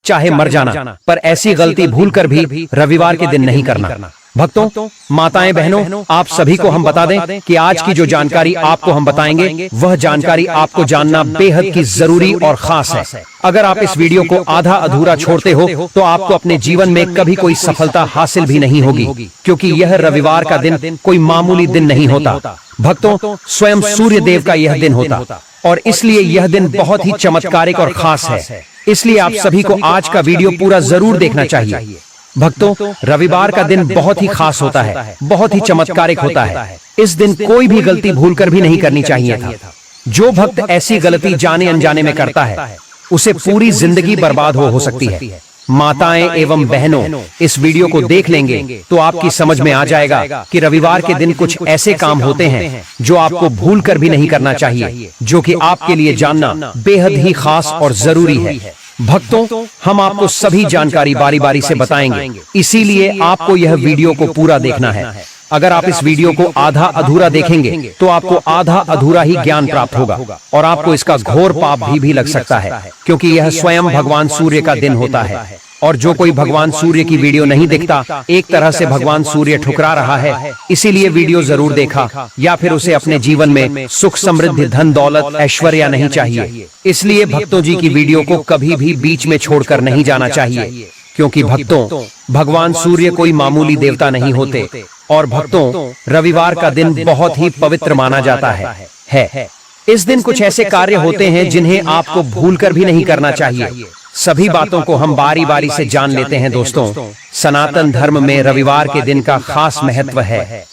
चाहे मर जाना, पर ऐसी गलती भूलकर भी रविवार के दिन नहीं करना। भक्तों, माताएं, बहनों, आप सभी को हम बता दें कि आज की जो जानकारी आपको हम बताएंगे वह जानकारी आपको जानना बेहद की जरूरी और खास है। अगर आप इस वीडियो को आधा अधूरा छोड़ते हो तो आपको अपने जीवन में कभी कोई सफलता हासिल भी नहीं होगी, क्योंकि यह रविवार का दिन कोई मामूली दिन नहीं होता। भक्तों, स्वयं सूर्य देव का यह दिन होता और इसलिए यह दिन बहुत ही चमत्कारिक और खास है। इसलिए आप सभी को आज का वीडियो पूरा जरूर देखना चाहिए। भक्तों, रविवार का दिन बहुत ही खास होता है, बहुत ही चमत्कारिक होता है। इस दिन कोई भी गलती भूलकर भी नहीं करनी चाहिए था। जो भक्त ऐसी गलती जाने अनजाने में करता है उसे पूरी जिंदगी बर्बाद हो सकती है। माताएं एवं बहनों, इस वीडियो को देख लेंगे तो आपकी समझ में आ जाएगा कि रविवार के दिन कुछ ऐसे काम होते हैं जो आपको भूलकर भी नहीं करना चाहिए, जो कि आपके लिए जानना बेहद ही खास और जरूरी है। भक्तों, हम आपको सभी जानकारी बारी बारी से बताएंगे, इसीलिए आपको यह वीडियो को पूरा देखना है। अगर आप इस वीडियो को आधा अधूरा देखेंगे तो आपको आधा अधूरा ही ज्ञान प्राप्त होगा और आपको इसका घोर पाप भी लग सकता है, क्योंकि यह स्वयं भगवान सूर्य का दिन होता है। और जो कोई भगवान सूर्य की वीडियो नहीं देखता, एक तरह से भगवान सूर्य ठुकरा रहा है। इसीलिए वीडियो जरूर देखा, या फिर उसे अपने जीवन में सुख, समृद्धि, धन, दौलत, ऐश्वर्य नहीं चाहिए। इसलिए भक्तों जी की वीडियो को कभी भी बीच में छोड़कर नहीं जाना चाहिए, क्योंकि भक्तों, भगवान सूर्य कोई मामूली देवता नहीं होते। और भक्तों, रविवार का दिन बहुत ही पवित्र माना जाता है। इस दिन कुछ ऐसे कार्य होते हैं जिन्हें आपको भूलकर भी नहीं करना चाहिए। सभी बातों को हम बारी बारी से जान लेते हैं। दोस्तों, सनातन धर्म में रविवार के दिन का खास महत्व है।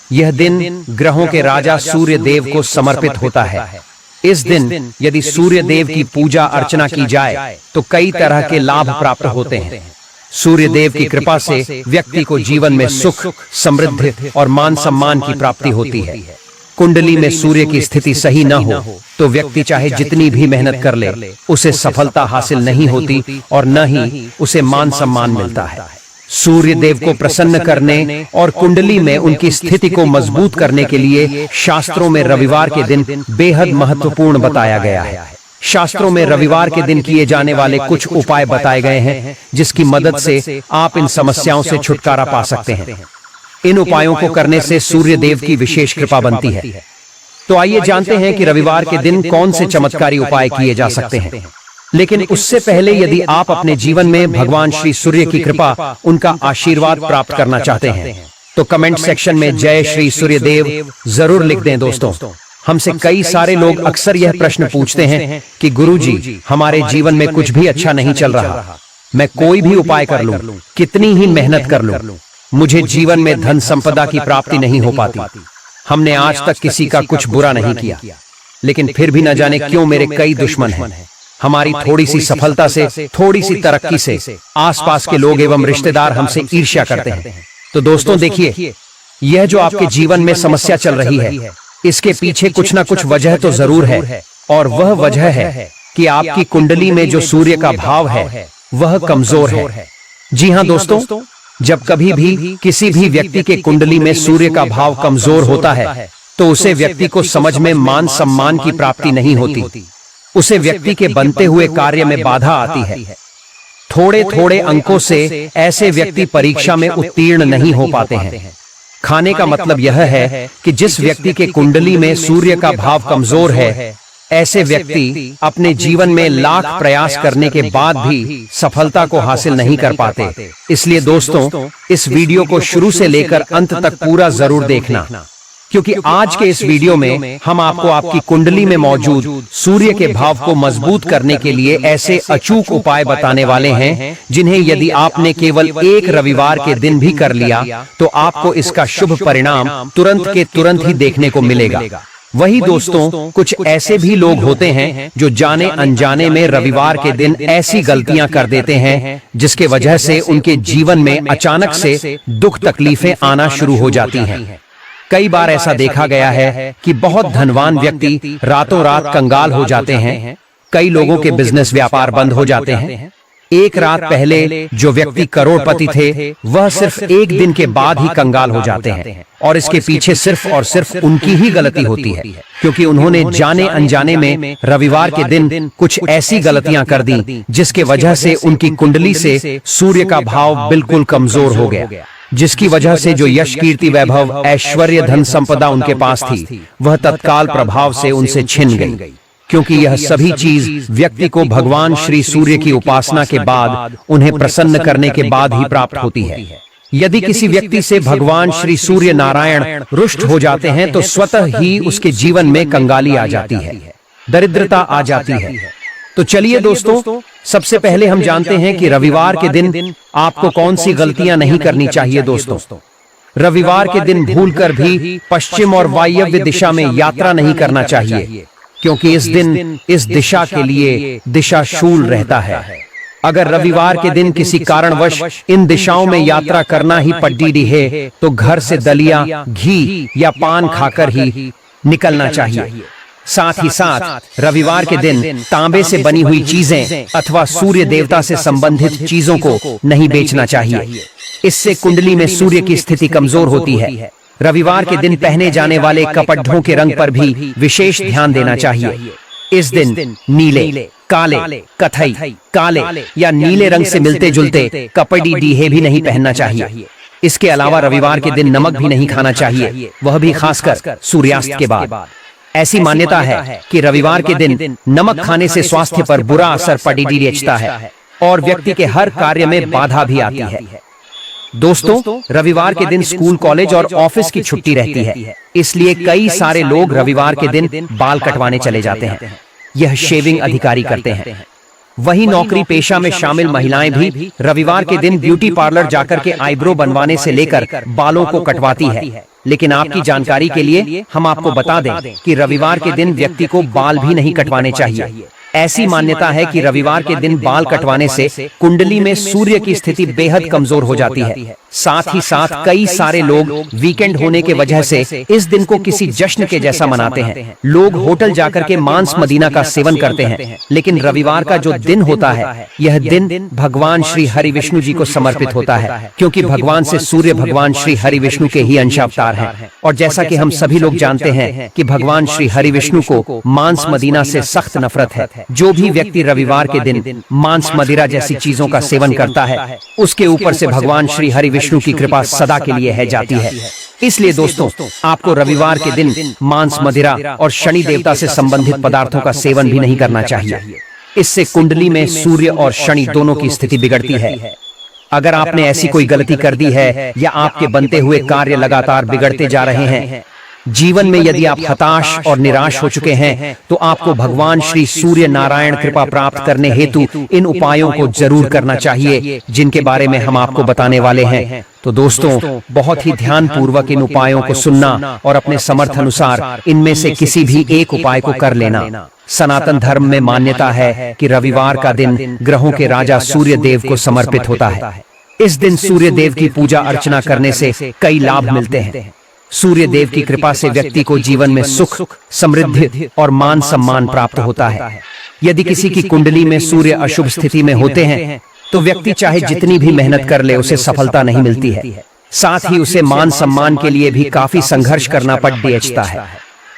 यह दिन ग्रहों के राजा सूर्य देव को समर्पित होता है। इस दिन यदि सूर्य देव की पूजा अर्चना की जाए तो कई तरह के लाभ प्राप्त होते हैं। सूर्य देव की कृपा से व्यक्ति को जीवन में सुख, समृद्धि और मान सम्मान की प्राप्ति होती है। कुंडली में सूर्य की स्थिति सही न हो तो व्यक्ति चाहे जितनी भी मेहनत कर ले, उसे सफलता हासिल नहीं होती और न ही उसे मान सम्मान मिलता है। सूर्य देव को प्रसन्न करने और कुंडली में उनकी स्थिति को मजबूत करने के लिए शास्त्रों में रविवार के दिन बेहद महत्वपूर्ण बताया गया है। शास्त्रों में रविवार के दिन किए जाने वाले कुछ उपाय बताए गए हैं, जिसकी मदद से आप इन समस्याओं से छुटकारा पा सकते हैं। इन उपायों को करने से सूर्य देव की विशेष कृपा बनती है। तो आइए जानते हैं कि रविवार के दिन कौन से चमत्कारी उपाय किए जा सकते हैं। लेकिन उससे पहले यदि आप अपने जीवन में भगवान श्री सूर्य की कृपा, उनका आशीर्वाद प्राप्त करना चाहते हैं तो कमेंट सेक्शन में जय श्री सूर्य देव जरूर लिख दें। दोस्तों, हमसे कई सारे लोग अक्सर यह प्रश्न पूछते हैं कि गुरुजी, हमारे जीवन में कुछ भी अच्छा नहीं चल रहा, मैं कोई भी उपाय कर लूं, कितनी ही मेहनत कर लूं, मुझे जीवन में धन संपदा की प्राप्ति नहीं हो पाती। हमने आज तक किसी का कुछ बुरा नहीं किया, लेकिन फिर भी न जाने क्यों मेरे कई दुश्मन हैं। हमारी थोड़ी सी सफलता से, थोड़ी सी तरक्की से आसपास के लोग एवं रिश्तेदार हमसे ईर्ष्या करते हैं। तो दोस्तों देखिए, यह जो आपके जीवन में समस्या चल रही है, इसके पीछे कुछ ना कुछ वजह तो जरूर है, और वह वजह है कि आपकी कुंडली में जो सूर्य का भाव है वह कमजोर है। जी हाँ दोस्तों, जब कभी भी किसी भी व्यक्ति के कुंडली में सूर्य का भाव कमजोर होता है तो उसे व्यक्ति को समझ में मान सम्मान की प्राप्ति नहीं होती, उसे व्यक्ति के बनते हुए कार्य में बाधा आती है। थोड़े थोड़े अंकों से ऐसे व्यक्ति परीक्षा में उत्तीर्ण नहीं हो पाते हैं। खाने का मतलब यह है कि जिस व्यक्ति के कुंडली में सूर्य का भाव कमजोर है, ऐसे व्यक्ति अपने जीवन में लाख प्रयास करने के बाद भी सफलता को हासिल नहीं कर पाते। इसलिए दोस्तों, इस वीडियो को शुरू से लेकर अंत तक पूरा जरूर देखना, क्योंकि आज के इस वीडियो में हम आपको आपकी कुंडली में मौजूद सूर्य के भाव को मजबूत करने के लिए ऐसे अचूक उपाय बताने वाले हैं, जिन्हें यदि आपने केवल एक रविवार के दिन भी कर लिया तो आपको इसका शुभ परिणाम तुरंत के तुरंत ही देखने को मिलेगा। वही दोस्तों, कुछ ऐसे भी लोग होते हैं जो जाने अनजाने में रविवार के दिन ऐसी गलतियां कर देते हैं जिसके वजह से उनके जीवन में अचानक से दुख तकलीफें आना शुरू हो जाती हैं। कई बार ऐसा देखा गया है कि बहुत धनवान व्यक्ति रातों रात कंगाल हो जाते हैं। कई लोगों के बिजनेस व्यापार बंद हो जाते हैं। एक रात पहले जो व्यक्ति करोड़पति थे वह सिर्फ एक दिन के बाद ही कंगाल हो जाते हैं, और इसके पीछे सिर्फ और सिर्फ उनकी ही गलती होती है, क्योंकि उन्होंने जाने अनजाने में रविवार के दिन कुछ ऐसी गलतियां कर दी जिसके वजह से उनकी कुंडली से सूर्य का भाव बिल्कुल कमजोर हो गया, जिसकी वजह से जो यश, कीर्ति, वैभव, ऐश्वर्य, धन संपदा उनके पास थी वह तत्काल प्रभाव से उनसे छिन गई, क्योंकि यह सभी चीज व्यक्ति को भगवान श्री सूर्य की उपासना के बाद उन्हें प्रसन्न करने के बाद ही प्राप्त होती है। यदि किसी व्यक्ति से भगवान श्री सूर्य नारायण रुष्ट हो जाते हैं तो स्वतः ही उसके जीवन में कंगाली आ जाती है, दरिद्रता आ जाती है। तो चलिए दोस्तों, सबसे पहले हम जानते हैं कि रविवार के दिन आपको कौन सी गलतियां नहीं करनी चाहिए। दोस्तों, रविवार के दिन भूलकर भी पश्चिम और वायव्य दिशा में यात्रा नहीं करना चाहिए, क्योंकि इस दिन इस दिशा के लिए दिशाशूल रहता है। अगर रविवार के दिन किसी कारणवश इन दिशाओं में यात्रा करना ही पड़ी है तो घर से दलिया, घी या पान खाकर ही निकलना चाहिए। साथ ही साथ रविवार के दिन तांबे से बनी हुई चीजें अथवा सूर्य देवता से संबंधित चीजों को नहीं बेचना चाहिए। इससे कुंडली में सूर्य की स्थिति कमजोर होती है। रविवार के दिन पहने जाने वाले कपड़ों के रंग पर भी विशेष ध्यान देना चाहिए। इस दिन नीले, काले, कथई, काले या नीले रंग से मिलते जुलते कपड़ी डीहे भी नहीं पहनना चाहिए। इसके अलावा रविवार के दिन नमक भी नहीं खाना चाहिए, वह भी खासकर सूर्यास्त के बाद। ऐसी मान्यता है कि रविवार के दिन नमक खाने से स्वास्थ्य पर बुरा असर पड़ता है और व्यक्ति के हर कार्य में बाधा भी आती है। दोस्तों, रविवार के दिन स्कूल, कॉलेज और ऑफिस की छुट्टी रहती है, इसलिए कई सारे लोग रविवार के दिन बाल कटवाने चले जाते हैं। यह शेविंग अधिकारी करते हैं। वहीं नौकरी पेशा में शामिल महिलाएं भी रविवार के दिन ब्यूटी पार्लर जाकर के आईब्रो बनवाने से लेकर बालों को कटवाती है। लेकिन आपकी जानकारी के लिए हम आपको बता दें कि रविवार के दिन व्यक्ति को बाल भी नहीं कटवाने चाहिए। ऐसी मान्यता है कि रविवार के दिन बाल कटवाने से कुंडली में सूर्य की स्थिति बेहद कमजोर हो जाती है। साथ ही साथ कई सारे लोग वीकेंड होने के वजह से इस दिन को किसी जश्न के जैसा मनाते हैं। लोग होटल जाकर के मांस मदीना का सेवन करते हैं, लेकिन रविवार का जो दिन होता है यह दिन भगवान श्री हरि विष्णु जी को समर्पित होता है, क्योंकि भगवान से सूर्य भगवान श्री हरि विष्णु के ही अंश अवतार हैं। और जैसा कि हम सभी लोग जानते हैं कि भगवान श्री हरि विष्णु को मांस मदीना से सख्त नफरत है। जो भी व्यक्ति रविवार के दिन मांस मदिरा जैसी चीजों का सेवन करता है उसके ऊपर से भगवान श्री हरि विष्णु की कृपा सदा के लिए है जाती है। इसलिए दोस्तों, आपको रविवार के दिन मांस मदिरा और शनि देवता से संबंधित पदार्थों का सेवन भी नहीं करना चाहिए। इससे कुंडली में सूर्य और शनि दोनों की स्थिति बिगड़ती है। अगर आपने ऐसी कोई गलती कर दी है या आपके बनते हुए कार्य लगातार बिगड़ते जा रहे हैं, जीवन में यदि आप हताश और निराश हो चुके हैं, तो आपको भगवान श्री सूर्य नारायण कृपा प्राप्त करने हेतु इन उपायों को जरूर करना चाहिए, जिनके बारे में हम आपको बताने वाले हैं। तो दोस्तों, बहुत ही ध्यान पूर्वक इन उपायों को सुनना और अपने समर्थ अनुसार इनमें से किसी भी एक उपाय को कर लेना। सनातन धर्म में मान्यता है कि रविवार का दिन ग्रहों के राजा सूर्य देव को समर्पित होता है। इस दिन सूर्य देव की पूजा अर्चना करने से कई लाभ मिलते हैं। सूर्य देव की कृपा से व्यक्ति को जीवन में सुख, समृद्धि और मान सम्मान प्राप्त होता है। यदि किसी की कुंडली में सूर्य अशुभ स्थिति में होते हैं तो व्यक्ति चाहे जितनी भी मेहनत कर ले उसे सफलता नहीं मिलती है। साथ ही उसे मान सम्मान के लिए भी काफी संघर्ष करना पड़ता है।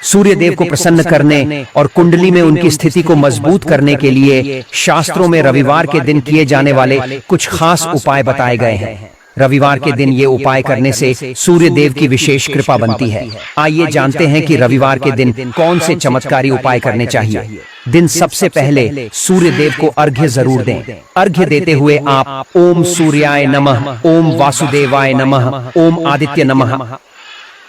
सूर्य देव को प्रसन्न करने और कुंडली में उनकी स्थिति को मजबूत करने के लिए शास्त्रों में रविवार के दिन किए जाने वाले कुछ खास उपाय बताए गए हैं। रविवार के दिन ये उपाय करने से सूर्य देव की विशेष कृपा बनती है। आइए जानते हैं कि रविवार के दिन कौन से चमत्कारी उपाय करने चाहिए। दिन सबसे पहले सूर्य देव को अर्घ्य जरूर दें। अर्घ्य देते हुए आप ओम सूर्याय नमः, ओम वासुदेवाय नमः, ओम आदित्य नमः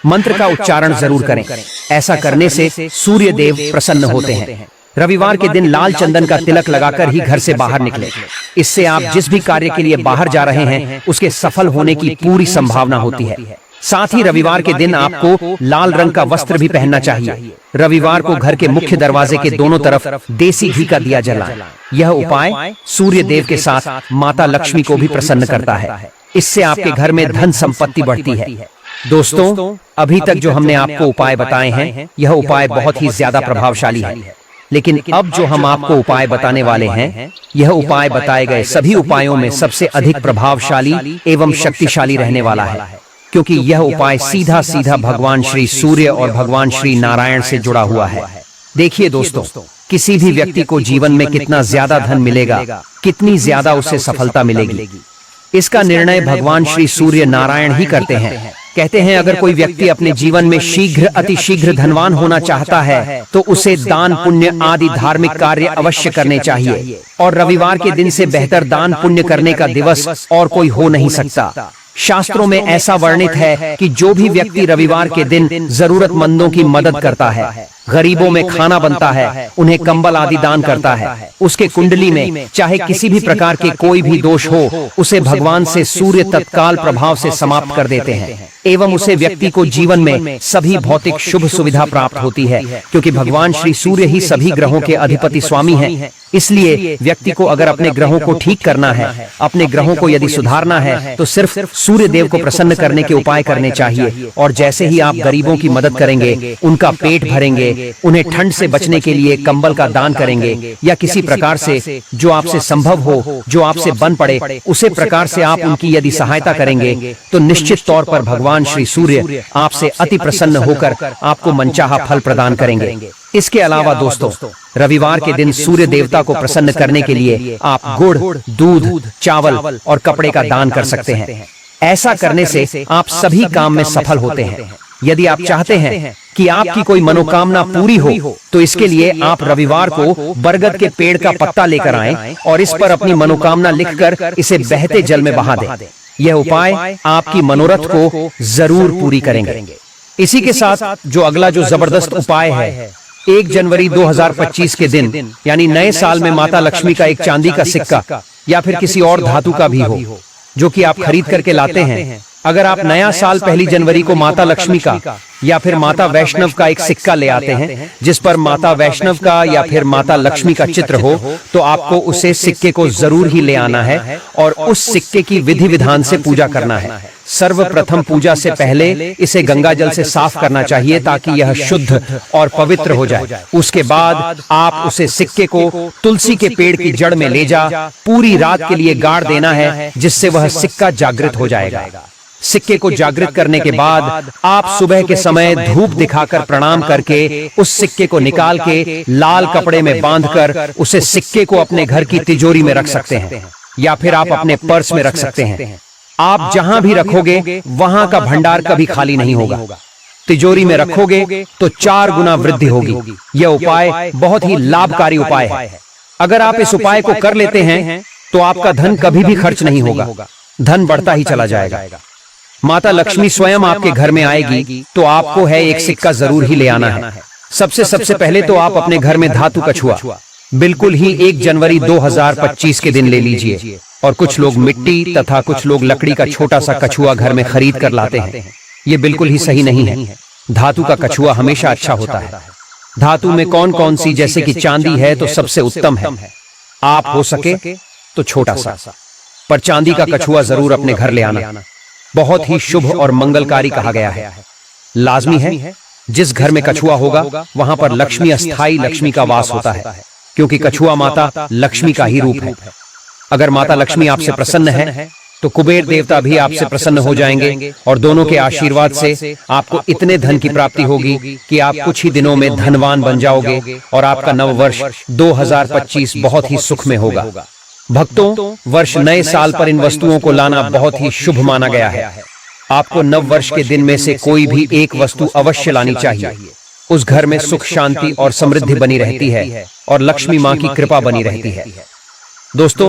मंत्र का उच्चारण जरूर करें। ऐसा करने से सूर्य देव प्रसन्न होते हैं। रविवार के दिन लाल चंदन का तिलक लगाकर ही घर से बाहर निकलें। इससे आप जिस भी कार्य के लिए बाहर जा रहे हैं उसके सफल होने की पूरी संभावना होती है। साथ ही रविवार के दिन आपको लाल रंग का वस्त्र भी पहनना चाहिए। रविवार को घर के मुख्य दरवाजे के दोनों तरफ देसी घी का दिया जलाएं। यह उपाय सूर्य देव के साथ माता लक्ष्मी को भी प्रसन्न करता है। इससे आपके घर में धन संपत्ति बढ़ती है। दोस्तों, अभी तक जो हमने आपको उपाय बताए हैं, यह उपाय बहुत ही ज्यादा प्रभावशाली है। लेकिन अब जो हम आपको उपाय बताने वाले हैं, यह उपाय बताए गए सभी उपायों में सबसे अधिक प्रभावशाली एवं शक्तिशाली रहने वाला है, क्योंकि यह उपाय सीधा सीधा भगवान श्री सूर्य और भगवान श्री नारायण से जुड़ा हुआ है। देखिए दोस्तों, किसी भी व्यक्ति को जीवन में कितना ज्यादा धन मिलेगा, कितनी ज्यादा उसे सफलता मिलेगी, इसका निर्णय भगवान श्री सूर्य नारायण ही करते हैं। कहते हैं, अगर कोई व्यक्ति अपने जीवन में शीघ्र अतिशीघ्र धनवान होना चाहता है तो उसे दान पुण्य आदि धार्मिक कार्य अवश्य करने चाहिए, और रविवार के दिन से बेहतर दान पुण्य करने का दिवस और कोई हो नहीं सकता। शास्त्रों में ऐसा वर्णित है कि जो भी व्यक्ति रविवार के दिन जरूरतमंदों की मदद करता है, गरीबों में खाना बनता है, उन्हें कंबल आदि दान करता है, उसके कुंडली में चाहे किसी भी प्रकार के कोई भी दोष हो, उसे भगवान से सूर्य तत्काल प्रभाव से समाप्त कर देते हैं, एवं उसे व्यक्ति को जीवन में सभी भौतिक शुभ सुविधा प्राप्त होती है, क्योंकि भगवान श्री सूर्य ही सभी ग्रहों के अधिपति स्वामी हैं। इसलिए व्यक्ति को अगर अपने ग्रहों को ठीक करना है, अपने ग्रहों को यदि सुधारना है, तो सिर्फ सूर्य देव को प्रसन्न करने के उपाय करने चाहिए। और जैसे ही आप गरीबों की मदद करेंगे, उनका पेट भरेंगे, उन्हें ठंड से बचने के लिए कंबल का दान करेंगे, या किसी प्रकार से जो आपसे संभव हो, जो आपसे बन पड़े, उसे प्रकार से आप उनकी यदि सहायता करेंगे, तो निश्चित तौर पर भगवान श्री सूर्य आपसे अति प्रसन्न होकर आपको मनचाहा फल प्रदान करेंगे। इसके अलावा दोस्तों, रविवार के दिन सूर्य देवता को प्रसन्न करने के लिए आप गुड़, दूध, चावल और कपड़े का दान कर सकते हैं। ऐसा करने से आप सभी काम में सफल होते हैं। यदि आप चाहते हैं कि आपकी कोई मनोकामना पूरी हो, तो इसके लिए आप रविवार को बरगद के पेड़ का पत्ता लेकर आएं और इस पर अपनी मनोकामना लिखकर इसे बहते जल में बहा दें। यह उपाय आपकी मनोरथ को जरूर पूरी करेंगे। इसी के साथ जो अगला जो जबरदस्त उपाय है, 1 जनवरी 2025 के दिन यानी नए साल में माता लक्ष्मी का एक चांदी का सिक्का या फिर किसी और धातु का भी हो, जो कि आप खरीद करके लाते हैं। अगर आप नया साल 1 जनवरी को माता लक्ष्मी का या फिर माता वैष्णव का एक सिक्का ले आते हैं, जिस पर माता वैष्णव का या फिर माता लक्ष्मी का चित्र हो, तो आपको उसे सिक्के को जरूर ही ले आना है और उस सिक्के की विधि विधान से पूजा करना है। सर्वप्रथम पूजा से पहले इसे गंगा जल से साफ करना चाहिए, ताकि यह शुद्ध और पवित्र हो जाए। उसके बाद आप उसे सिक्के को तुलसी के पेड़ की जड़ में ले जा पूरी रात के लिए गाड़ देना है, जिससे वह सिक्का जागृत हो जाएगा। सिक्के को जागृत करने के बाद आप सुबह के समय धूप दिखाकर प्रणाम करके उस सिक्के को निकाल के लाल कपड़े में बांधकर उसे सिक्के को अपने घर की तिजोरी में रख सकते हैं, या फिर आप अपने पर्स में रख सकते हैं। आप जहां भी रखोगे वहां का भंडार कभी खाली नहीं होगा। तिजोरी में रखोगे तो 4 गुना वृद्धि होगी। यह उपाय बहुत ही लाभकारी उपाय है। अगर आप इस उपाय को कर लेते हैं तो आपका धन कभी भी खर्च नहीं होगा, धन बढ़ता ही चला जाएगा। माता लक्ष्मी स्वयं आपके घर में आएगी तो आपको है एक सिक्का जरूर ही ले आना है। सबसे पहले तो आप अपने घर में धातु कछुआ बिल्कुल ही 1 जनवरी 2025 के दिन ले लीजिए। और कुछ लोग मिट्टी तथा कुछ लोग लकड़ी का छोटा सा कछुआ घर में खरीद कर लाते हैं। ये बिल्कुल ही सही नहीं है। धातु का कछुआ हमेशा अच्छा होता है। धातु में कौन कौन सी, जैसे कि चांदी है तो सबसे उत्तम है। आप हो सके तो छोटा सा, पर चांदी का कछुआ जरूर अपने घर ले आना। बहुत ही शुभ और मंगलकारी कहा गया है। लाजमी है जिस घर में कछुआ होगा वहां पर लक्ष्मी, अस्थाई लक्ष्मी का वास होता है, क्योंकि कछुआ माता लक्ष्मी का ही रूप है। अगर माता लक्ष्मी आपसे प्रसन्न है तो कुबेर देवता भी आपसे प्रसन्न हो जाएंगे, और दोनों के आशीर्वाद से आपको इतने धन की प्राप्ति होगी कि आप कुछ ही दिनों में धनवान बन जाओगे, और आपका नव वर्ष 2025 बहुत ही सुख में होगा। भक्तों, वर्ष नए साल पर इन वस्तुओं को लाना बहुत ही शुभ माना गया है। आपको नव वर्ष के दिन में से कोई भी एक वस्तु अवश्य लानी चाहिए। उस घर में सुख, शांति और समृद्धि बनी रहती है, और लक्ष्मी माँ की कृपा बनी रहती है। दोस्तों,